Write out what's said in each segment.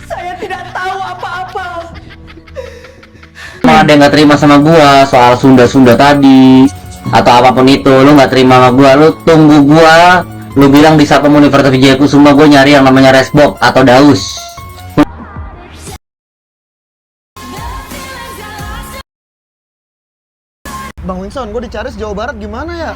Saya tidak tahu apa-apa. Ada yang nggak terima sama gua soal Sunda tadi atau apapun itu, lu nggak terima sama gua, lu tunggu gua, lu bilang di Sakom Universitas Wijayakusuma gua nyari yang namanya Resbob atau Daus. Bang Winston, gue dicari sejauh barat gimana ya?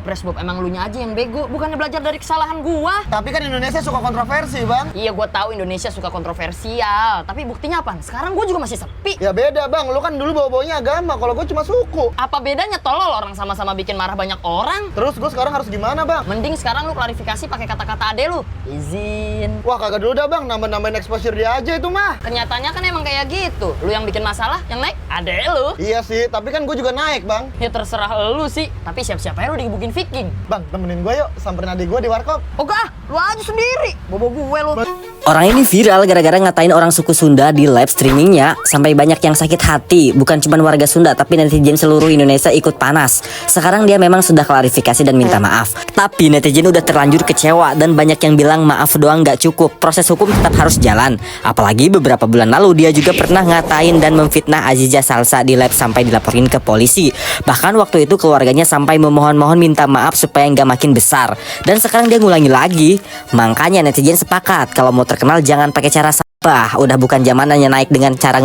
Resbob, emang lu nya aja yang bego, bukannya belajar dari kesalahan gua. Tapi kan Indonesia suka kontroversi, Bang. Iya, gua tahu Indonesia suka kontroversial, tapi buktinya apa? Sekarang gua juga masih sepi. Ya beda, Bang. Lu kan dulu bawa-bawanya agama, kalau gue cuma suku. Apa bedanya tolol orang sama-sama bikin marah banyak orang? Terus gue sekarang harus gimana, Bang? Mending sekarang lu klarifikasi pakai kata-kata ade lu. Izin. Wah, kagak dulu dah, Bang. Nambah-nambahin exposure dia aja itu mah. Kenyataannya kan emang kayak gitu. Lu yang bikin masalah, yang naik ade lu. Iya sih, tapi kan gue juga naik, Bang. Ya terserah lu sih, tapi siap-siap aja lu digebukin Viking. Bang, temenin gue yuk, samperin adik gue di warkop. Oke, lu aja sendiri. Bobo gue lu. Orang ini viral gara-gara ngatain orang suku Sunda di live streamingnya. Sampai banyak yang sakit hati. Bukan cuma warga Sunda, tapi netizen seluruh Indonesia ikut panas. Sekarang dia memang sudah klarifikasi dan minta maaf. Tapi netizen udah terlanjur kecewa. Dan banyak yang bilang maaf doang gak cukup. Proses hukum tetap harus jalan. Apalagi beberapa bulan lalu dia juga pernah ngatain dan memfitnah Aziza Salsa di live sampai dilaporin ke polisi. Bahkan waktu itu keluarganya sampai memohon-mohon minta maaf supaya nggak makin besar. Dan sekarang dia ngulangi lagi. Makanya netizen sepakat kalau mau terkenal jangan pakai cara sampah. Udah bukan zamannya naik dengan cara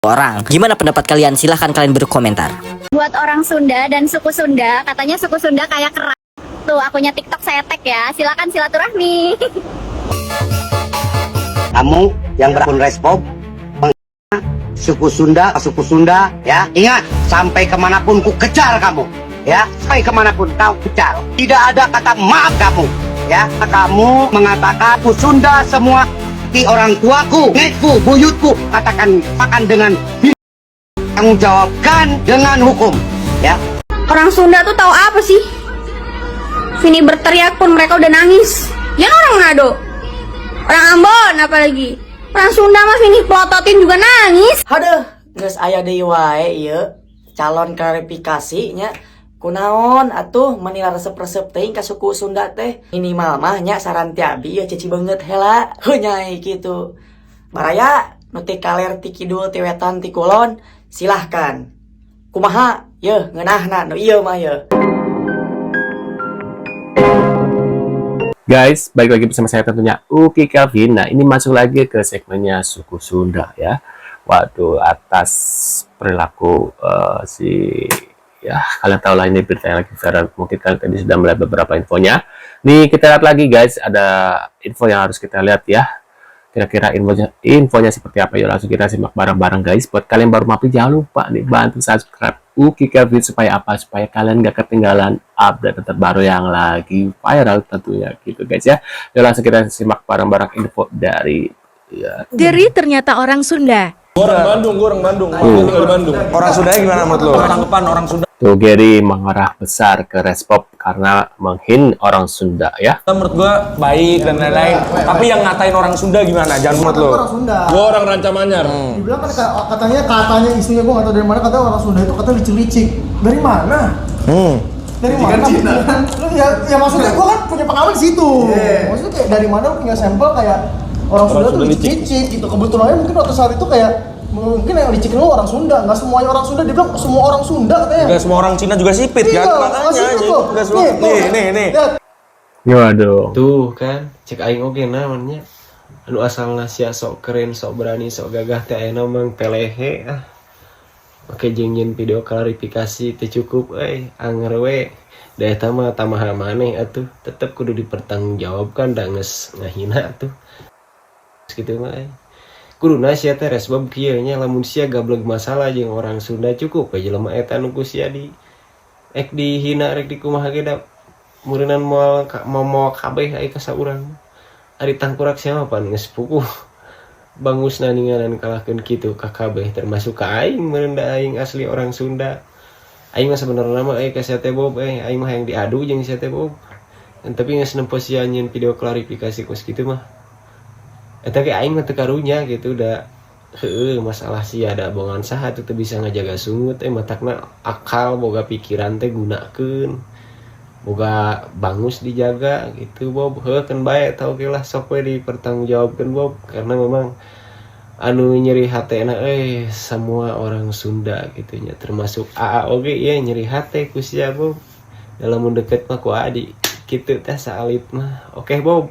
orang. Gimana pendapat kalian? Silahkan kalian berkomentar. Buat orang Sunda dan suku Sunda, katanya suku Sunda kayak kerak. Tuh, akunnya TikTok saya tag ya. Silakan silaturahmi. Kamu yang berakun Resbob, suku Sunda ya, ingat, sampai kemanapun ku kejar kamu ya, sampai kemanapun kau kejar, tidak ada kata maaf kamu ya. Kamu mengatakan ku Sunda semua di orang tuaku, nenekku, buyutku, katakan dengan tanggung jawabkan dengan hukum ya. Orang Sunda tuh tahu apa sih? Vini berteriak pun mereka udah nangis. Jangan orang Manado, orang Ambon apalagi. Orang Sunda mah Vini pelototin juga nangis. Haduh, geus aya deui wae ieu calon klarifikasinya. Kunaon atuh menilai resep-resep teh ka suku Sunda teh minimal mah nya saran ti abi ya cici banget hela. Heuh nyai kitu. Maraya nu teu kaler ti kidul ti wetan ti kulon silahkan. Kumaha? Yeuh ngeunahna nu ieu mah yeuh. Guys, balik lagi bersama saya tentunya Uki Kelvin. Nah, ini masuk lagi ke segmennya suku Sunda ya. Waduh, atas perilaku ya kalian tahu lah ini berita yang lagi viral. Mungkin kalian tadi sudah melihat beberapa infonya. Nih kita lihat lagi guys, ada info yang harus kita lihat ya. Kira-kira infonya seperti apa? Yuk langsung kita simak bareng-bareng guys. Buat kalian baru mampir jangan lupa nih bantu subscribe Uki Kelvin supaya apa? Supaya kalian gak ketinggalan update terbaru yang lagi viral tentunya gitu guys ya. Yuk langsung kita simak bareng-bareng info dari ya. Jerry ternyata orang Sunda. Orang Bandung. Orang Sundanya gimana menurut lo? Tanggapan orang Sunda. Tuh Gary mengarah besar ke Resbob karena menghin orang Sunda ya. Menurut gua baik dan lain-lain. Tapi yang ngatain orang Sunda gimana? Jangan menurut lo. Orang Sunda. Gua orang Rancamanyar. Dibilang kan katanya istrinya gua nggak tahu dari mana, katanya orang Sunda itu katanya licik-licik. Dari mana? Dari mana? Ya maksudnya gua kan punya pengalaman di situ. Maksudnya kayak dari mana punya sampel kayak orang Sunda tuh licik-licik gitu. Kebetulannya mungkin waktu saat itu kayak mungkin yang licikin lu orang Sunda, nggak semuanya orang Sunda. Dia bilang semua orang Sunda katanya. Nggak semua orang Cina juga sipit kan? Makanya nggak semua. Nih. Waduh. Tuh kan, cek aing oge namanya. Anu asalna sia sok keren, sok berani, sok gagah teh ayeuna mah pelehe ah. Oke jeung video klarifikasi teh cukup anger we. Da eta mah tamaha maneh atuh, tetep kudu dipertanggungjawabkan da geus ngahina atuh. Gitu mah kuduna sia teh Resbob kieu nya lamun sia gablog masalah jeung orang Sunda cukup we jelema eta nu ku sia di dihina rek dikumaha ge da meureunnan moal kabeh aya ka saurang. Ari tangkurak sia mah pan geus puguh. Bangusna ningalan kalahkeun kitu ka kabeh termasuk ka aing meureun da aing asli orang Sunda. Aing mah sabenerna mah ka sia teh Bob aing mah hayang diadu jeung sia teh Bob. Tapi geus nempo sia nyeun video klarifikasi kos kitu mah. Eta ge aing mah teu karunya gitu udah masalah sih ada bongan saha teu bisa ngajaga sungut matakna akal boga pikiran teh gunakeun boga bangus dijaga gitu Bob. Kan baik tau lah sok we dipertanggungjawabkan Bob, karena memang anu nyeri hatena semua orang Sunda gitunya, termasuk AA oge ya nyeri hate ku sia Bob. Dalam deket mah ku adi gitu teh saalit mah. Oke Bob.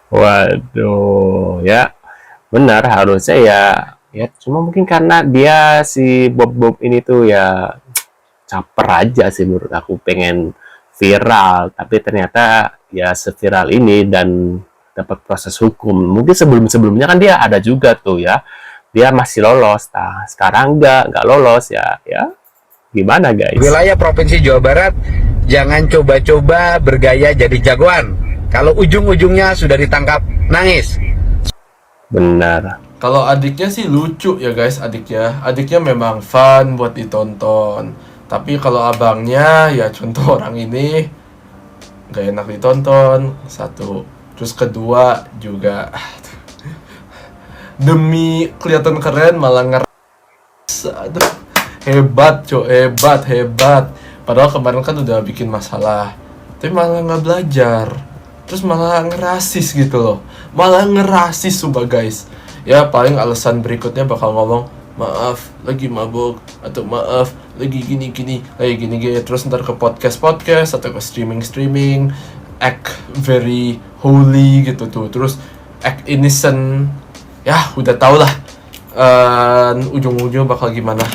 Waduh, ya benar harusnya ya cuma mungkin karena dia si Bob ini tuh ya caper aja sih menurut aku, pengen viral, tapi ternyata ya seviral ini dan dapat proses hukum. Mungkin sebelumnya kan dia ada juga tuh ya, dia masih lolos, nah sekarang nggak lolos ya gimana guys. Wilayah Provinsi Jawa Barat, jangan coba-coba bergaya jadi jagoan. Kalau ujung-ujungnya sudah ditangkap, nangis. Benar. Kalau adiknya sih lucu ya guys, adiknya memang fun buat ditonton. Tapi kalau abangnya ya contoh orang ini gak enak ditonton, satu. Terus kedua juga demi kelihatan keren malah aduh, hebat cok, hebat. Padahal kemarin kan udah bikin masalah, tapi malah nggak belajar. Terus malah ngerasis gitu loh, malah ngerasis sumpah guys. Ya paling alasan berikutnya bakal ngomong maaf lagi mabuk, atau maaf lagi gini terus ntar ke podcast atau ke streaming act very holy gitu tuh, terus act innocent. Ya udah tau lah ujung-ujung bakal gimana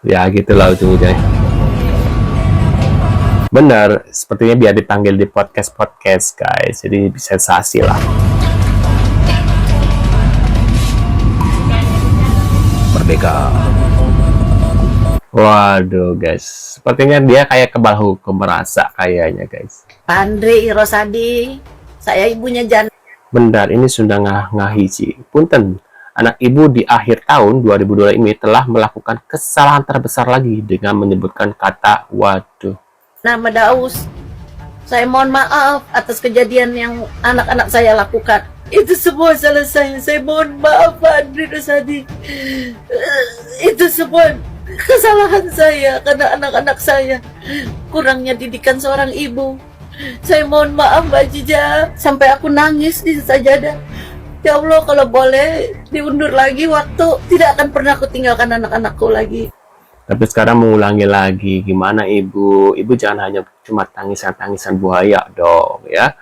ya gitulah ujung-ujungnya. Benar, sepertinya biar dipanggil di podcast guys, jadi sensasi lah. Merdeka. Waduh guys, sepertinya dia kayak kebal hukum merasa kayaknya guys. Andre Rosadi, saya ibunya Jan. Benar, ini sudah ngahiji. Punten, anak ibu di akhir tahun 2022 ini telah melakukan kesalahan terbesar lagi dengan menyebutkan kata waduh. Nama Daus. Saya mohon maaf atas kejadian yang anak-anak saya lakukan. Itu semua salah saya. Saya mohon maaf Pak Andre Rosadi. Itu semua kesalahan saya karena anak-anak saya kurangnya didikan seorang ibu. Saya mohon maaf Mbak Jija, sampai aku nangis di sajadah. Ya Allah, kalau boleh diundur lagi waktu, tidak akan pernah aku tinggalkan anak-anakku lagi. Tapi sekarang mengulangi lagi, gimana ibu jangan hanya cuma tangisan buaya dong ya.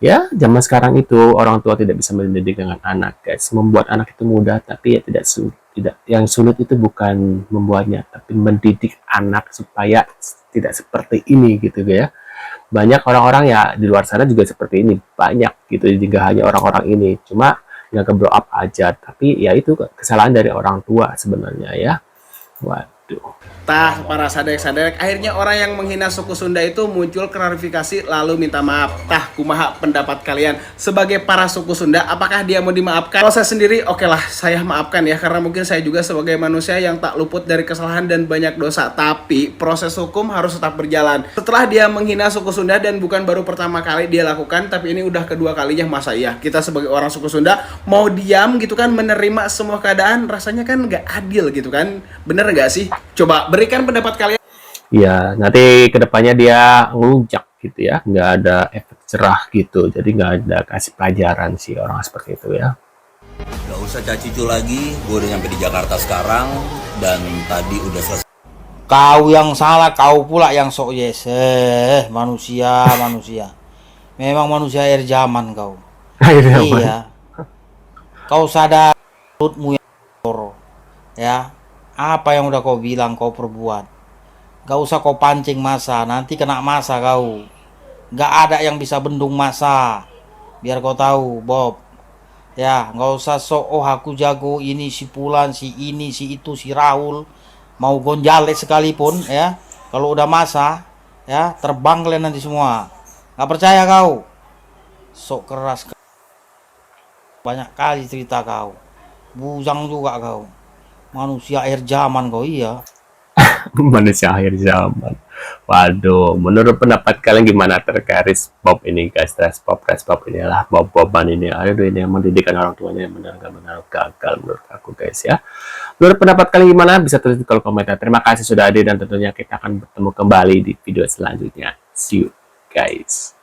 Ya zaman sekarang itu orang tua tidak bisa mendidik dengan anak guys. Membuat anak itu mudah, tapi ya tidak yang sulit itu bukan membuatnya, tapi mendidik anak supaya tidak seperti ini gitu ya. Banyak orang-orang ya di luar sana juga seperti ini, banyak gitu, juga hanya orang-orang ini cuma nggak blow up aja, tapi ya itu kesalahan dari orang tua sebenarnya ya. Waduh. Tah, para sadek-sadek, akhirnya orang yang menghina suku Sunda itu muncul klarifikasi lalu minta maaf. Tah, kumaha pendapat kalian sebagai para suku Sunda, apakah dia mau dimaafkan? Kalau saya sendiri, oke lah, saya maafkan ya, karena mungkin saya juga sebagai manusia yang tak luput dari kesalahan dan banyak dosa. Tapi proses hukum harus tetap berjalan. Setelah dia menghina suku Sunda dan bukan baru pertama kali dia lakukan, tapi ini udah kedua kalinya, masa iya kita sebagai orang suku Sunda mau diam gitu kan, menerima semua keadaan, rasanya kan nggak adil gitu kan? Bener nggak sih? Coba berikan pendapat kalian. Ya, nanti kedepannya dia ngelunjak gitu ya, nggak ada efek cerah gitu, jadi nggak ada kasih pelajaran sih orang seperti itu ya. Gak usah cacicu lagi, gue udah nyampe di Jakarta sekarang dan tadi udah selesai. Kau yang salah, kau pula yang sok yes. Manusia. Memang manusia akhir zaman kau. Iya. Kau sadar mulutmu yang kotor, ya. Apa yang udah kau bilang kau perbuat. Gak usah kau pancing masa, nanti kena masa kau. Gak ada yang bisa bendung masa. Biar kau tahu, Bob. Ya, gak usah sok, oh aku jago ini si Pulan, si ini, si itu, si Raul. Mau gonjales sekalipun ya. Kalau udah masa, ya terbang kalian nanti semua. Gak percaya kau. Sok keras. Banyak kali cerita kau. Bujang juga kau. Manusia akhir zaman kau, iya. Manusia akhir zaman. Waduh, menurut pendapat kalian gimana terkait Resbob ini guys? Resbob ini lah bob-boban ini. Aduh, ini yang mendidikan orang tuanya benar-benar gagal menurut aku guys ya. Menurut pendapat kalian gimana? Bisa tulis di kolom komentar. Terima kasih sudah hadir dan tentunya kita akan bertemu kembali di video selanjutnya. See you guys.